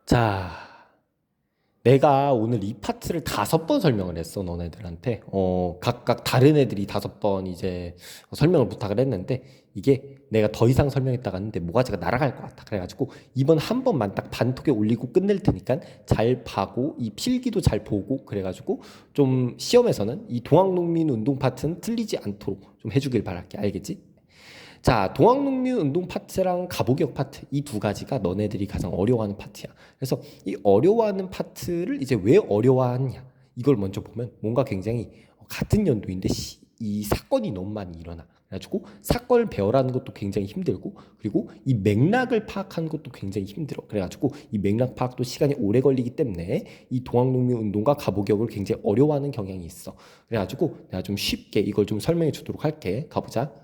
자, 내가 오늘 이 파트를 5번 설명을 했어, 너네들한테. 각각 다른 애들이 5번 이제 설명을 부탁을 했는데, 이게 내가 더 이상 설명했다가 하는데 모가지가 날아갈 것 같아. 그래가지고 이번 한 번만 딱 반톡에 올리고 끝낼 테니까 잘 봐고, 이 필기도 잘 보고, 그래가지고 좀 시험에서는 이 동학농민 운동 파트는 틀리지 않도록 좀 해주길 바랄게. 알겠지? 자, 동학농민 운동 파트랑 가보기역 파트 이 두 가지가 너네들이 가장 어려워하는 파트야. 그래서 이 어려워하는 파트를 이제 왜 어려워하느냐 이걸 먼저 보면 뭔가 굉장히 같은 연도인데 이 사건이 너무 많이 일어나. 그래가지고 사건을 배워라는 것도 굉장히 힘들고 그리고 이 맥락을 파악하는 것도 굉장히 힘들어. 그래가지고 이 맥락 파악도 시간이 오래 걸리기 때문에 이 동학농민 운동과 가보기역을 굉장히 어려워하는 경향이 있어. 그래가지고 내가 좀 쉽게 이걸 좀 설명해 주도록 할게. 가보자.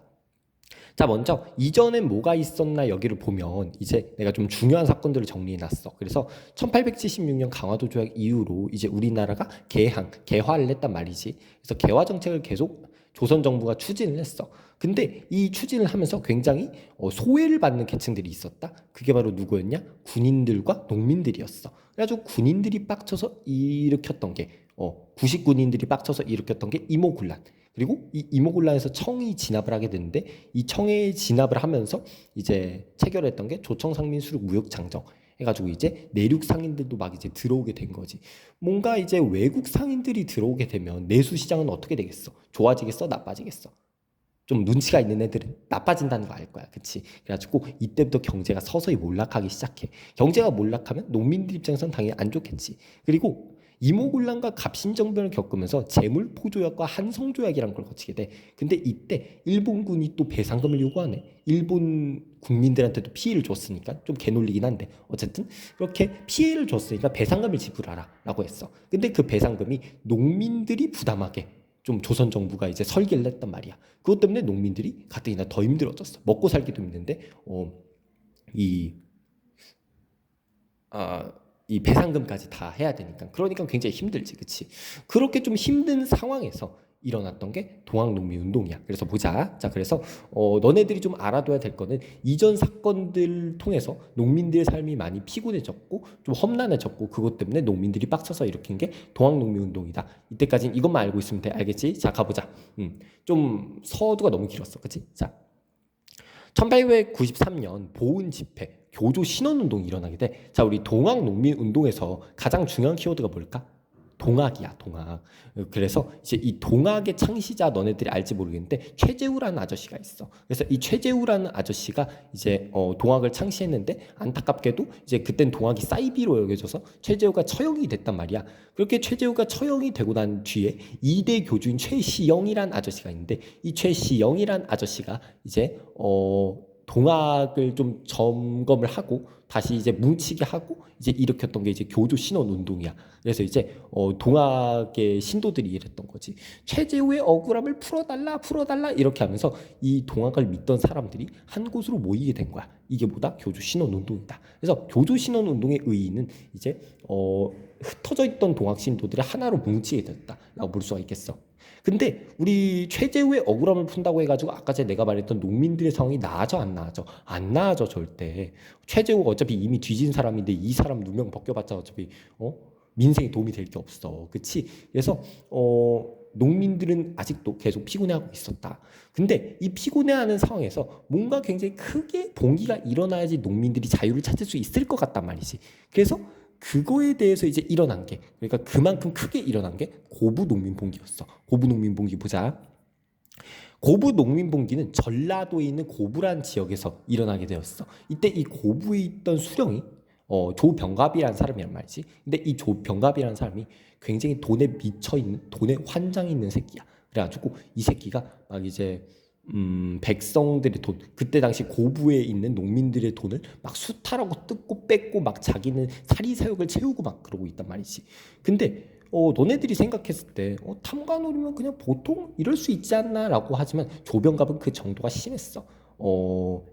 자, 먼저 이전엔 뭐가 있었나 여기를 보면 이제 내가 좀 중요한 사건들을 정리해 놨어. 그래서 1876년 강화도 조약 이후로 이제 우리나라가 개화를 했단 말이지. 그래서 개화 정책을 계속 조선 정부가 추진을 했어. 근데 이 추진을 하면서 굉장히 소외를 받는 계층들이 있었다. 그게 바로 누구였냐? 군인들과 농민들이었어. 그래가지고 군인들이 빡쳐서 일으켰던 게 구식군인들이 빡쳐서 일으켰던 게 이모군란. 그리고 이 이모군란에서 청이 진압을 하게 되는데 이 청에 진압을 하면서 이제 체결했던 게 조청상민 수륙 무역장정 해가지고 이제 내륙 상인들도 막 이제 들어오게 된 거지. 뭔가 이제 외국 상인들이 들어오게 되면 내수 시장은 어떻게 되겠어? 좋아지겠어? 나빠지겠어? 좀 눈치가 있는 애들은 나빠진다는 거 알 거야. 그치? 그래가지고 이때부터 경제가 서서히 몰락하기 시작해. 경제가 몰락하면 농민들 입장에선 당연히 안 좋겠지. 그리고 이모군란과 갑신정변을 겪으면서 재물포조약과 한성조약이란 걸 거치게 돼. 근데 이때 일본군이 또 배상금을 요구하네. 일본 국민들한테도 피해를 줬으니까 좀 개놀리긴 한데 어쨌든 그렇게 피해를 줬으니까 배상금을 지불하라 라고 했어. 근데 그 배상금이 농민들이 부담하게 좀 조선 정부가 이제 설계를 했단 말이야. 그것 때문에 농민들이 가뜩이나 더 힘들어졌어. 먹고 살기도 힘든데 이 아, 이 배상금까지 다 해야 되니까 그러니까 굉장히 힘들지, 그치? 그렇게 좀 힘든 상황에서 일어났던 게 동학농민 운동이야. 그래서 보자. 자, 그래서 너네들이 좀 알아둬야 될 거는 이전 사건들 통해서 농민들의 삶이 많이 피곤해졌고 좀 험난해졌고 그것 때문에 농민들이 빡쳐서 일으킨 게 동학농민 운동이다. 이때까지는 이것만 알고 있으면 돼. 알겠지? 자, 가보자. 좀 서두가 너무 길었어, 그치? 자, 1893년 보은 집회, 교조 신원운동이 일어나게 돼. 자, 우리 동학농민운동에서 가장 중요한 키워드가 뭘까? 동학이야, 동학. 그래서 이제 이 동학의 창시자 너네들이 알지 모르겠는데 최재우라는 아저씨가 있어. 그래서 이 최재우라는 아저씨가 이제 동학을 창시했는데 안타깝게도 이제 그땐 동학이 사이비로 여겨져서 최재우가 처형이 됐단 말이야. 그렇게 최재우가 처형이 되고 난 뒤에 2대 교주인 최시영이란 아저씨가 있는데 이 최시영이란 아저씨가 이제 동학을 좀 점검을 하고 다시 이제 뭉치게 하고 이제 일으켰던 게 이제 교조 신원 운동이야. 그래서 이제 동학의 신도들이 이랬던 거지. 최재우의 억울함을 풀어달라 이렇게 하면서 이 동학을 믿던 사람들이 한 곳으로 모이게 된 거야. 이게 뭐다? 교조 신원 운동이다. 그래서 교조 신원 운동의 의의는 이제 흩어져 있던 동학 신도들을 하나로 뭉치게 됐다라고 볼 수가 있겠어. 근데 우리 최재우의 억울함을 푼다고 해가지고 아까 전에 내가 말했던 농민들의 상황이 나아져 안 나아져? 안 나아져 절대. 최재우가 어차피 이미 뒤진 사람인데 이 사람 누명 벗겨봤자 어차피 민생에 도움이 될 게 없어. 그치? 그래서 농민들은 아직도 계속 피곤해하고 있었다. 근데 이 피곤해하는 상황에서 뭔가 굉장히 크게 봉기가 일어나야지 농민들이 자유를 찾을 수 있을 것 같단 말이지. 그래서 그거에 대해서 이제 일어난 게 그러니까 그만큼 크게 일어난 게 고부농민봉기였어. 고부농민봉기 보자. 고부농민봉기는 전라도에 있는 고부란 지역에서 일어나게 되었어. 이때 이 고부에 있던 수령이 조병갑이라는 사람이란 말이지. 근데 이 조병갑이라는 사람이 굉장히 돈에 미쳐 있는 돈에 환장이 있는 새끼야. 그래가지고 이 새끼가 막 이제 백성들의 돈, 그때 당시 고부에 있는 농민들의 돈을 막 수탈하고 뜯고 뺏고 막 자기는 사리사욕을 채우고 막 그러고 있단 말이지. 근데 너네들이 생각했을 때 탐관오리면 그냥 보통 이럴 수 있지 않나라고 하지만 조병갑은 그 정도가 심했어.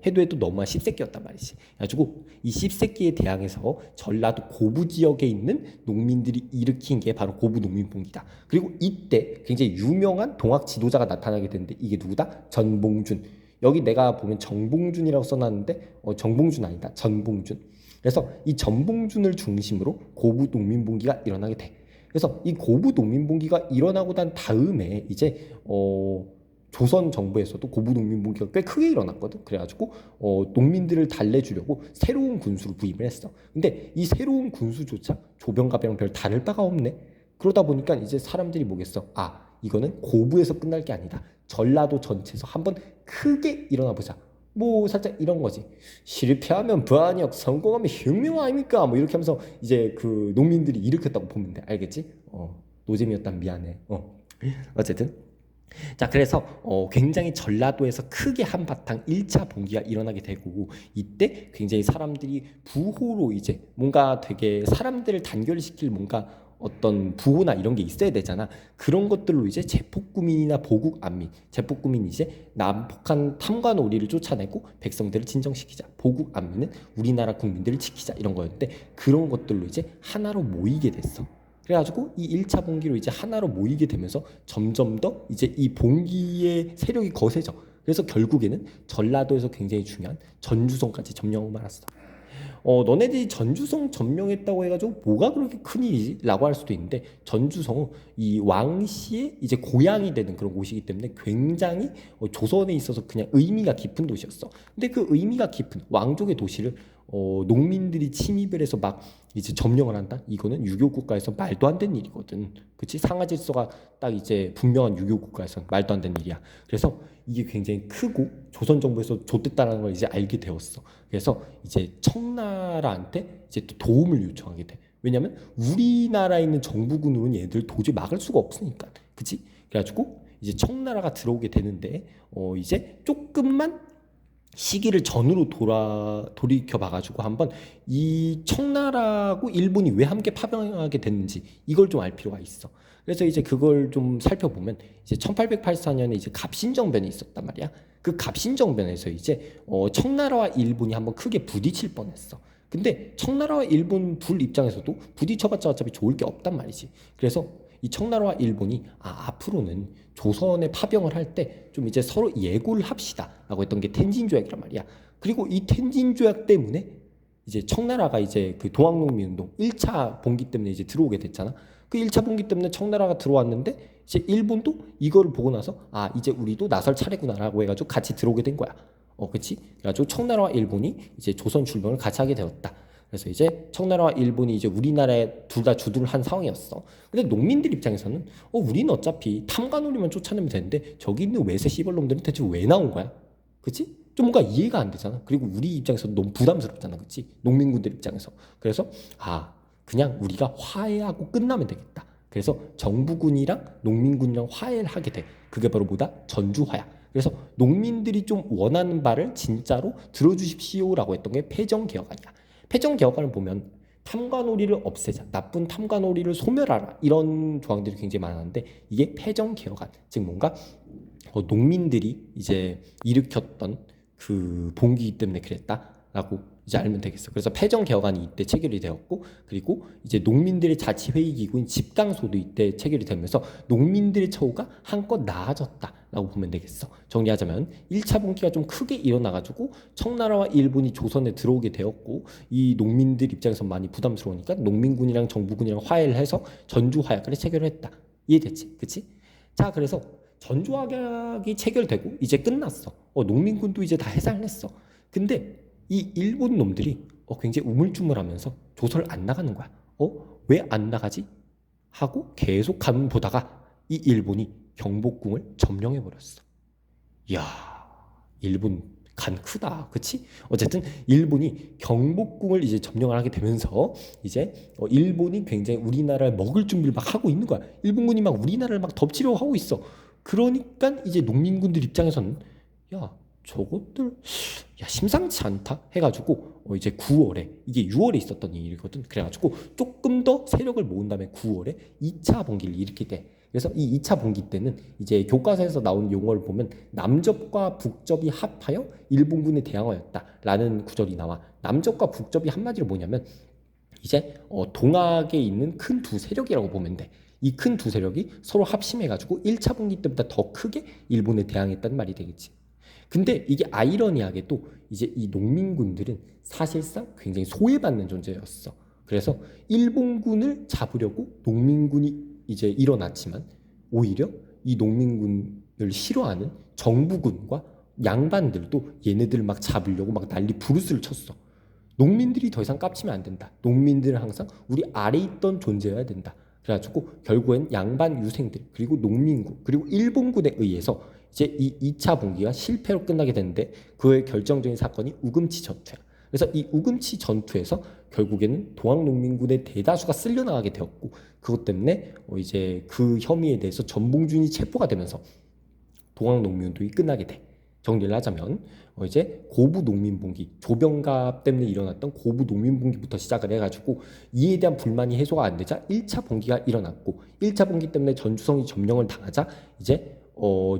해도 너무한 씹새끼였단 말이지. 그래가지고 이 씹새끼에 대항해서 전라도 고부 지역에 있는 농민들이 일으킨 게 바로 고부 농민봉기다. 그리고 이때 굉장히 유명한 동학 지도자가 나타나게 되는데 이게 누구다? 전봉준. 여기 내가 보면 정봉준이라고 써놨는데 정봉준 아니다. 전봉준. 그래서 이 전봉준을 중심으로 고부 농민봉기가 일어나게 돼. 그래서 이 고부 농민봉기가 일어나고 난 다음에 이제 조선 정부에서도 고부 농민봉기가 꽤 크게 일어났거든. 그래가지고 농민들을 달래주려고 새로운 군수를 부임을 했어. 근데 이 새로운 군수조차 조병가병 별 다를 바가 없네. 그러다 보니까 이제 사람들이 뭐겠어? 아, 이거는 고부에서 끝날 게 아니다. 전라도 전체에서 한번 크게 일어나 보자. 뭐 살짝 이런 거지. 실패하면 반역, 성공하면 혁명 아닙니까? 뭐 이렇게 하면서 이제 그 농민들이 일으켰다고 보면 돼. 알겠지? 노잼이었단 미안해. 어쨌든 자, 그래서 굉장히 전라도에서 크게 한바탕 1차 봉기가 일어나게 되고, 이때 굉장히 사람들이 부호로 이제 뭔가 되게 사람들을 단결시킬 뭔가 어떤 부호나 이런 게 있어야 되잖아. 그런 것들로 이제 제폭구민이나 보국안민, 제폭구민이 이제 남북한 탐과 놀이를 쫓아내고 백성들을 진정시키자, 보국안민은 우리나라 국민들을 지키자, 이런 거였는데, 그런 것들로 이제 하나로 모이게 됐어. 그래가지고 이 1차 봉기로 이제 하나로 모이게 되면서 점점 더 이제 이 봉기의 세력이 거세져. 그래서 결국에는 전라도에서 굉장히 중요한 전주성까지 점령을 말았어. 너네들이 전주성 점령했다고 해가지고 뭐가 그렇게 큰일이지? 라고 할 수도 있는데, 전주성은 이 왕씨의 이제 고향이 되는 그런 곳이기 때문에 굉장히 조선에 있어서 그냥 의미가 깊은 도시였어. 근데 그 의미가 깊은 왕족의 도시를 농민들이 침입을 해서 막 이제 점령을 한다? 이거는 유교 국가에서 말도 안 되는 일이거든. 그치? 상하 질서가 딱 이제 분명한 유교 국가에서 말도 안 되는 일이야. 그래서 이게 굉장히 크고 조선 정부에서 좆됐다는 걸 이제 알게 되었어. 그래서 이제 청나라한테 이제 또 도움을 요청하게 돼. 왜냐면 우리나라에 있는 정부군으로는 얘들 도저히 막을 수가 없으니까. 그치? 그래가지고 이제 청나라가 들어오게 되는데 이제 조금만 시기를 전으로 돌이켜 봐가지고 한번 이 청나라하고 일본이 왜 함께 파병하게 됐는지 이걸 좀 알 필요가 있어. 그래서 이제 그걸 좀 살펴보면 이제 1884년에 이제 갑신정변이 있었단 말이야. 그 갑신정변에서 이제 청나라와 일본이 한번 크게 부딪힐 뻔했어. 근데 청나라와 일본 둘 입장에서도 부딪혀봤자 어차피 좋을 게 없단 말이지. 그래서 이 청나라와 일본이 앞으로는 조선에 파병을 할 때 좀 이제 서로 예고를 합시다라고 했던 게 텐진조약이란 말이야. 그리고 이 텐진조약 때문에 이제 청나라가 이제 그 동학농민운동 1차 봉기 때문에 이제 들어오게 됐잖아. 그 1차 봉기 때문에 청나라가 들어왔는데 이제 일본도 이거를 보고 나서 이제 우리도 나설 차례구나라고 해가지고 같이 들어오게 된 거야. 그치? 그래가지고 청나라와 일본이 이제 조선 출병을 같이 하게 되었다. 그래서 이제 청나라와 일본이 이제 우리나라에 둘 다 주도를 한 상황이었어. 근데 농민들 입장에서는 우리는 어차피 탐관오리만 쫓아내면 되는데 저기 있는 외세 씨벌놈들은 대체 왜 나온 거야? 그치? 좀 뭔가 이해가 안 되잖아. 그리고 우리 입장에서 너무 부담스럽잖아. 그치? 농민군들 입장에서. 그래서 그냥 우리가 화해하고 끝나면 되겠다. 그래서 정부군이랑 농민군이랑 화해를 하게 돼. 그게 바로 뭐다? 전주화야. 그래서 농민들이 좀 원하는 바를 진짜로 들어주십시오라고 했던 게 패정개혁안이야. 패정개혁안을 보면 탐관오리를 없애자, 나쁜 탐관오리를 소멸하라, 이런 조항들이 굉장히 많았는데 이게 패정개혁안, 즉 뭔가 농민들이 이제 일으켰던 그 봉기 때문에 그랬다라고 이제 알면 되겠어. 그래서 패정개혁안이 이때 체결이 되었고, 그리고 이제 농민들의 자치회의기구인 집강소도 이때 체결이 되면서 농민들의 처우가 한껏 나아졌다라고 보면 되겠어. 정리하자면 1차 봉기가 좀 크게 일어나가지고 청나라와 일본이 조선에 들어오게 되었고, 이 농민들 입장에서 많이 부담스러우니까 농민군이랑 정부군이랑 화해를 해서 전주화약을 체결을 했다. 이해됐지? 그치? 자, 그래서 전주화약이 체결되고 이제 끝났어. 농민군도 이제 다 해산을 했어. 근데 이 일본 놈들이 굉장히 우물쭈물하면서 조선을 안 나가는 거야. 왜 안 나가지? 하고 계속 가면 보다가 이 일본이 경복궁을 점령해 버렸어. 이야, 일본 간 크다, 그치? 어쨌든 일본이 경복궁을 이제 점령을 하게 되면서 이제 일본이 굉장히 우리나라를 먹을 준비를 막 하고 있는 거야. 일본군이 막 우리나라를 막 덮치려고 하고 있어. 그러니까 이제 농민군들 입장에서는 저것들 심상치 않다 해가지고 이제 9월에, 이게 6월에 있었던 일이거든. 그래가지고 조금 더 세력을 모은 다음에 9월에 2차 봉기를 일으키게 돼. 그래서 이 2차 봉기 때는 이제 교과서에서 나온 용어를 보면 남접과 북접이 합하여 일본군에 대항하였다라는 구절이 나와. 남접과 북접이 한마디로 뭐냐면 이제 동학에 있는 큰 두 세력이라고 보면 돼. 이 큰 두 세력이 서로 합심해가지고 1차 봉기 때보다 더 크게 일본에 대항했다는 말이 되겠지. 근데 이게 아이러니하게도 이제 이 농민군들은 사실상 굉장히 소외받는 존재였어. 그래서 일본군을 잡으려고 농민군이 이제 일어났지만 오히려 이 농민군을 싫어하는 정부군과 양반들도 얘네들 막 잡으려고 막 난리 부르스를 쳤어. 농민들이 더 이상 깝치면 안 된다. 농민들은 항상 우리 아래 있던 존재여야 된다. 그래가지고 결국엔 양반 유생들 그리고 농민군 그리고 일본군에 의해서 이제 이 2차 분기가 실패로 끝나게 되는데 그의 결정적인 사건이 우금치 전투야. 그래서 이 우금치 전투에서 결국에는 동학농민군의 대다수가 쓸려나가게 되었고 그것 때문에 이제 그 혐의에 대해서 전봉준이 체포가 되면서 동학농민운동이 끝나게 돼. 정리를 하자면 이제 고부농민분기 조병갑 때문에 일어났던 고부농민분기부터 시작을 해가지고 이에 대한 불만이 해소가 안 되자 1차 분기가 일어났고 1차 분기 때문에 전주성이 점령을 당하자 이제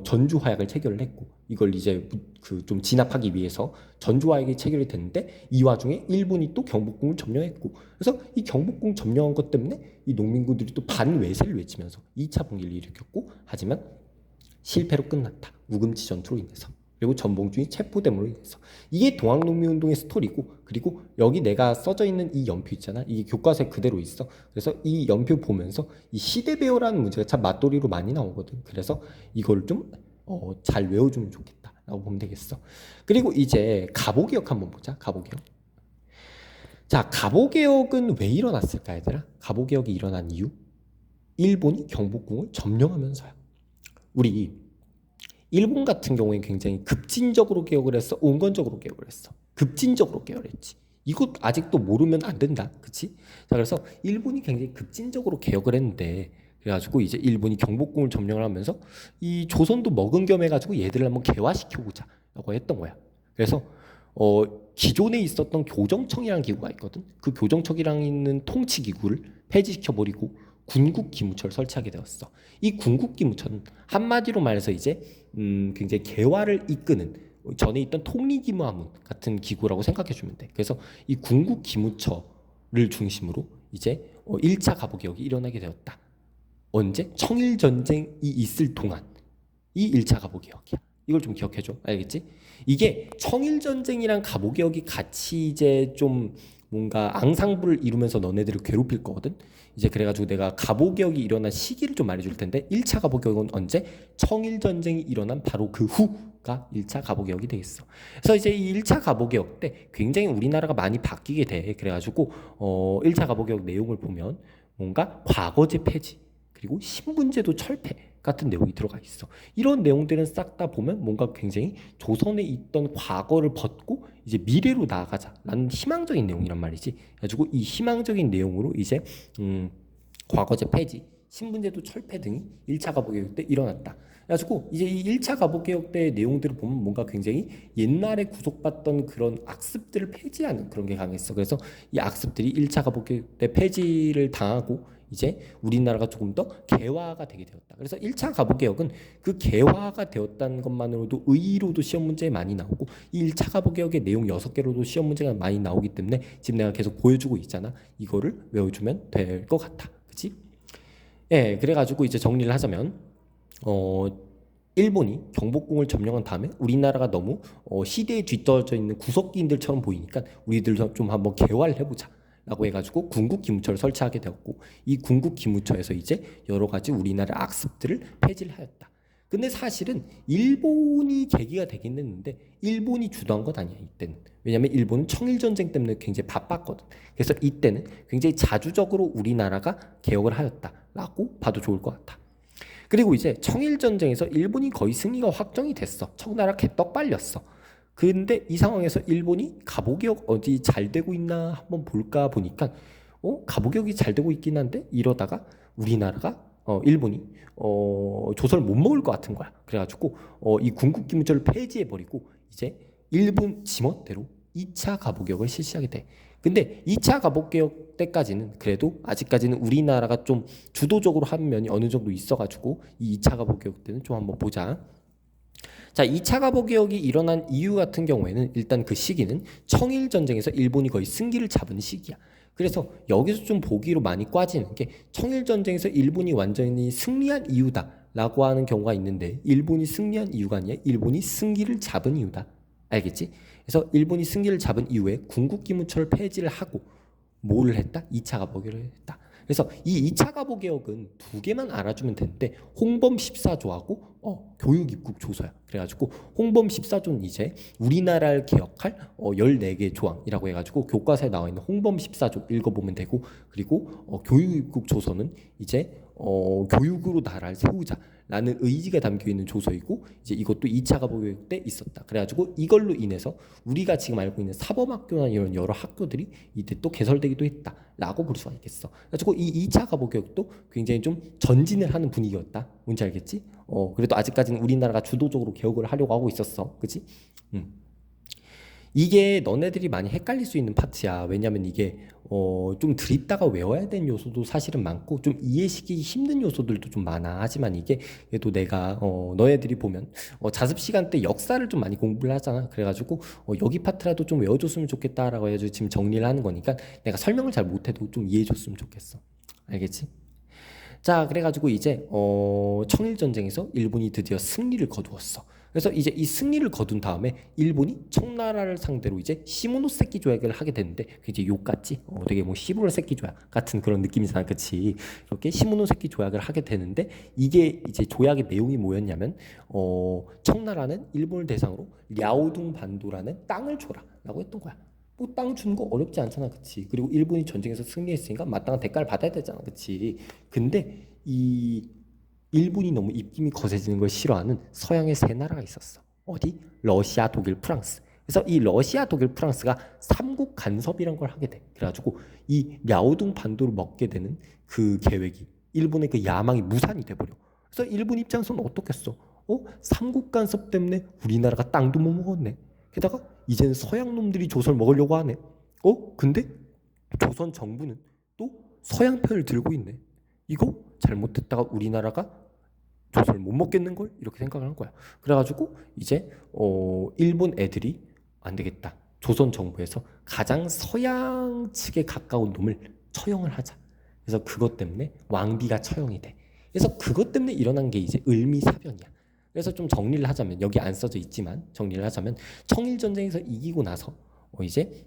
전주 화약을 체결을 했고 이걸 이제 그 좀 진압하기 위해서 전주 화약이 체결이 됐는데 이 와중에 일본이 또 경복궁을 점령했고 그래서 이 경복궁 점령한 것 때문에 이 농민군들이 또 반외세를 외치면서 2차 분기를 일으켰고 하지만 실패로 끝났다. 우금치 전투로 인해서. 그리고 전봉준이 체포됨으로 인해서. 이게 동학농민운동의 스토리고 그리고 여기 내가 써져 있는 이 연표 있잖아. 이게 교과서에 그대로 있어. 그래서 이 연표 보면서 이 시대배열라는 문제가 참 맞돌이로 많이 나오거든. 그래서 이걸 좀 잘 외워주면 좋겠다라고 보면 되겠어. 그리고 이제 갑오개혁 한번 보자. 갑오개혁. 자, 갑오개혁은 왜 일어났을까 얘들아? 갑오개혁이 일어난 이유? 일본이 경복궁을 점령하면서야. 우리 일본 같은 경우에 굉장히 급진적으로 개혁을 했어? 온건적으로 개혁을 했어? 급진적으로 개혁을 했지. 이거 아직도 모르면 안 된다. 그치? 자, 그래서 일본이 굉장히 급진적으로 개혁을 했는데 그래가지고 이제 일본이 경복궁을 점령을 하면서 이 조선도 먹은 겸 해가지고 얘들을 한번 개화시켜보자 라고 했던 거야. 그래서 기존에 있었던 교정청이라는 기구가 있거든. 그 교정청이랑 있는 통치기구를 폐지시켜버리고 군국기무처를 설치하게 되었어. 이 군국기무처는 한마디로 말해서 이제 굉장히 개화를 이끄는 전에 있던 통리기무하문 같은 기구라고 생각해 주면 돼. 그래서 이 군국기무처를 중심으로 이제 1차 갑오개혁이 일어나게 되었다. 언제? 청일전쟁이 있을 동안 이 1차 갑오개혁이야. 이걸 좀 기억해 줘. 알겠지? 이게 청일전쟁이랑 갑오개혁이 같이 이제 좀 뭔가 앙상블을 이루면서 너네들을 괴롭힐 거거든. 이제 그래가지고 내가 갑오개혁이 일어난 시기를 좀 말해줄 텐데 1차 갑오개혁은 언제? 청일전쟁이 일어난 바로 그 후가 1차 갑오개혁이 되겠어. 그래서 이제 이 1차 갑오개혁 때 굉장히 우리나라가 많이 바뀌게 돼. 그래가지고 1차 갑오개혁 내용을 보면 뭔가 과거제 폐지 그리고 신분제도 철폐 같은 내용이 들어가 있어. 이런 내용들은 싹 다 보면 뭔가 굉장히 조선에 있던 과거를 벗고 이제 미래로 나아가자라는 희망적인 내용이란 말이지. 그래가지고 이 희망적인 내용으로 이제 과거제 폐지, 신분제도 철폐 등이 1차 갑오개혁 때 일어났다. 그래가지고 이제 이 1차 갑오개혁 때의 내용들을 보면 뭔가 굉장히 옛날에 구속받던 그런 악습들을 폐지하는 그런 게 강했어. 그래서 이 악습들이 1차 갑오개혁 때 폐지를 당하고 이제 우리나라가 조금 더 개화가 되게 되었다. 그래서 1차 갑오개혁은 그 개화가 되었다는 것만으로도 의의로도 시험 문제에 많이 나오고 이 1차 갑오개혁의 내용 6개로도 시험 문제가 많이 나오기 때문에 지금 내가 계속 보여주고 있잖아. 이거를 외워주면 될 것 같아. 그치? 예, 그래가지고 이제 정리를 하자면 일본이 경복궁을 점령한 다음에 우리나라가 너무 시대에 뒤떨어져 있는 구석기인들처럼 보이니까 우리들도 좀 한번 개화를 해보자 라고 해가지고 군국기무처를 설치하게 되었고 이 군국기무처에서 이제 여러 가지 우리나라 악습들을 폐지를 하였다. 근데 사실은 일본이 계기가 되긴 했는데 일본이 주도한 것 아니야 이때는. 왜냐하면 일본은 청일전쟁 때문에 굉장히 바빴거든. 그래서 이때는 굉장히 자주적으로 우리나라가 개혁을 하였다라고 봐도 좋을 것 같아. 그리고 이제 청일전쟁에서 일본이 거의 승리가 확정이 됐어. 청나라 개떡 빨렸어. 근데 이 상황에서 일본이 갑오개혁 어디 잘 되고 있나 한번 볼까 보니까 갑오개혁이 잘 되고 있긴 한데 이러다가 우리나라가 일본이 조선을 못 먹을 것 같은 거야. 그래가지고 이 군국기무처를 폐지해버리고 이제 일본 지멋대로 2차 갑오개혁을 실시하게 돼. 근데 2차 갑오개혁 때까지는 그래도 아직까지는 우리나라가 좀 주도적으로 한 면이 어느 정도 있어가지고 이 2차 갑오개혁 때는 좀 한번 보자. 자, 2차 갑오개혁이 일어난 이유 같은 경우에는 일단 그 시기는 청일전쟁에서 일본이 거의 승기를 잡은 시기야. 그래서 여기서 좀 보기로 많이 꽈지는 게 청일전쟁에서 일본이 완전히 승리한 이유다 라고 하는 경우가 있는데 일본이 승리한 이유가 아니야. 일본이 승기를 잡은 이유다. 알겠지? 그래서 일본이 승기를 잡은 이후에 군국기무처를 폐지를 하고 뭐를 했다? 2차 가보기를 했다. 그래서 이 2차 가보 개혁은 두 개만 알아주면 되는데 홍범 14조하고 교육 입국 조서야. 그래가지고 홍범 14조는 이제 우리나라를 개혁할 14개 조항이라고 해가지고 교과서에 나와 있는 홍범 14조 읽어보면 되고, 그리고 교육 입국 조서는 이제 교육으로 나라를 세우자라는 의지가 담겨 있는 조서이고, 이제 이것도 2차 가보 교육 때 있었다. 그래가지고 이걸로 인해서 우리가 지금 알고 있는 사범학교나 이런 여러 학교들이 이때 또 개설되기도 했다라고 볼 수가 있겠어. 그래가지고 이 2차 가보 교육도 굉장히 좀 전진을 하는 분위기였다. 뭔지 알겠지? 그래도 아직까지는 우리나라가 주도적으로 개혁을 하려고 하고 있었어. 그치? 이게 너네들이 많이 헷갈릴 수 있는 파트야. 왜냐면 이게 좀 드립다가 외워야 되는 요소도 사실은 많고 좀 이해시키기 힘든 요소들도 좀 많아. 하지만 이게 그래도 내가 너네들이 보면 자습 시간 때 역사를 좀 많이 공부를 하잖아. 그래가지고 여기 파트라도 좀 외워줬으면 좋겠다라고 해가지고 지금 정리를 하는 거니까 내가 설명을 잘 못해도 좀 이해해줬으면 좋겠어. 알겠지? 자, 그래가지고 이제 청일전쟁에서 일본이 드디어 승리를 거두었어. 그래서 이제 이 승리를 거둔 다음에 일본이 청나라를 상대로 이제 시모노세키 조약을 하게 되는데, 이제 욕 같지? 되게 뭐 시모노세키 조약 같은 그런 느낌이잖아, 그렇지? 이렇게 시모노세키 조약을 하게 되는데, 이게 이제 조약의 내용이 뭐였냐면 청나라는 일본을 대상으로 랴오둥 반도라는 땅을 줘라라고 했던 거야. 뭐 땅 주는 거 어렵지 않잖아, 그치? 그리고 일본이 전쟁에서 승리했으니까 마땅한 대가를 받아야 되잖아, 그치? 근데 이 일본이 너무 입김이 거세지는 걸 싫어하는 서양의 세 나라가 있었어. 어디? 러시아, 독일, 프랑스. 그래서 이 러시아, 독일, 프랑스가 삼국 간섭이란 걸 하게 돼. 그래가지고 이 랴오둥 반도를 먹게 되는 그 계획이, 일본의 그 야망이 무산이 돼버려. 그래서 일본 입장에서는 어떻겠어? 삼국 간섭 때문에 우리나라가 땅도 못 먹었네. 게다가 이제는 서양 놈들이 조선을 먹으려고 하네. 근데 조선 정부는 또 서양 편을 들고 있네. 이거 잘못했다가 우리나라가 조선을 못 먹겠는걸? 이렇게 생각을 한 거야. 그래가지고 이제 일본 애들이 안 되겠다. 조선 정부에서 가장 서양 측에 가까운 놈을 처형을 하자. 그래서 그것 때문에 왕비가 처형이 돼. 그래서 그것 때문에 일어난 게 이제 을미사변이야. 그래서 좀 정리를 하자면, 여기 안 써져 있지만 정리를 하자면, 청일전쟁에서 이기고 나서 이제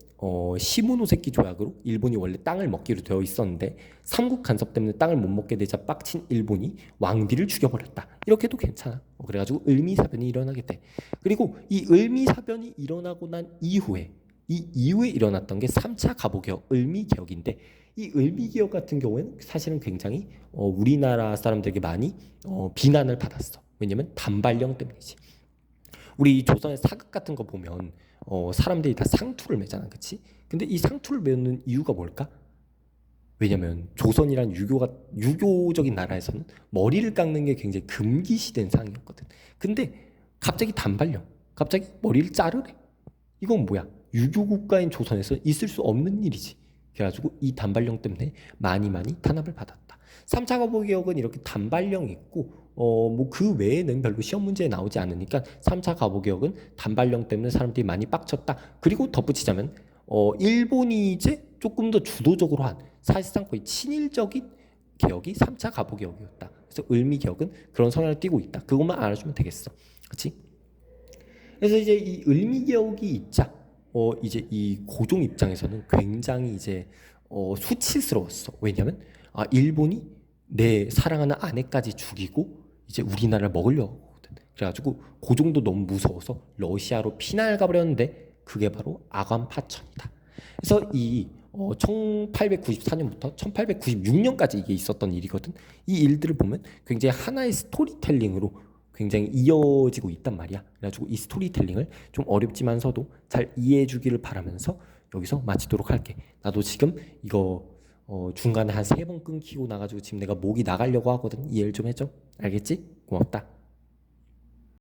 시모노세키 조약으로 일본이 원래 땅을 먹기로 되어 있었는데 삼국 간섭 때문에 땅을 못 먹게 되자 빡친 일본이 왕비를 죽여버렸다. 이렇게도 괜찮아. 그래가지고 을미사변이 일어나게 돼. 그리고 이 을미사변이 일어나고 난 이후에, 이 이후에 일어났던 게 3차 가보개혁, 을미개혁인데, 이 을미개혁 같은 경우에는 사실은 굉장히 우리나라 사람들에게 많이 비난을 받았어. 왜냐면 단발령 때문이지. 우리 조선의 사극 같은 거 보면 사람들이 다 상투를 매잖아, 그치? 근데 이 상투를 매는 이유가 뭘까? 왜냐면 조선이란 유교적인 나라에서는 머리를 깎는 게 굉장히 금기시된 상황이었거든. 근데 갑자기 단발령, 갑자기 머리를 자르래. 이건 뭐야? 유교 국가인 조선에서 있을 수 없는 일이지. 그래가지고 이 단발령 때문에 많이 탄압을 받았다. 3차 가보개혁은 이렇게 단발령이 있고 뭐 그 외에는 별로 시험 문제에 나오지 않으니까 3차 가보개혁은 단발령 때문에 사람들이 많이 빡쳤다. 그리고 덧붙이자면 일본이 이제 조금 더 주도적으로 한, 사실상 거의 친일적인 개혁이 3차 가보개혁이었다. 그래서 을미개혁은 그런 성향을 띠고 있다. 그것만 알아주면 되겠어. 그렇지? 그래서 이제 이 을미개혁이 있자 이제 이 고종 입장에서는 굉장히 이제 수치스러웠어. 왜냐면 일본이 내 사랑하는 아내까지 죽이고 이제 우리나라를 먹으려고 하거든. 그래가지고 고종도 너무 무서워서 러시아로 피난을 가버렸는데, 그게 바로 아관파천이다. 그래서 이 1894년부터 1896년까지 이게 있었던 일이거든. 이 일들을 보면 굉장히 하나의 스토리텔링으로 굉장히 이어지고 있단 말이야. 그래가지고 이 스토리텔링을 좀 어렵지만서도 잘 이해해 주기를 바라면서 여기서 마치도록 할게. 나도 지금 이거 중간에 한 3번 끊기고 나가지고 지금 내가 목이 나가려고 하거든. 이해를 좀 해줘. 알겠지? 고맙다.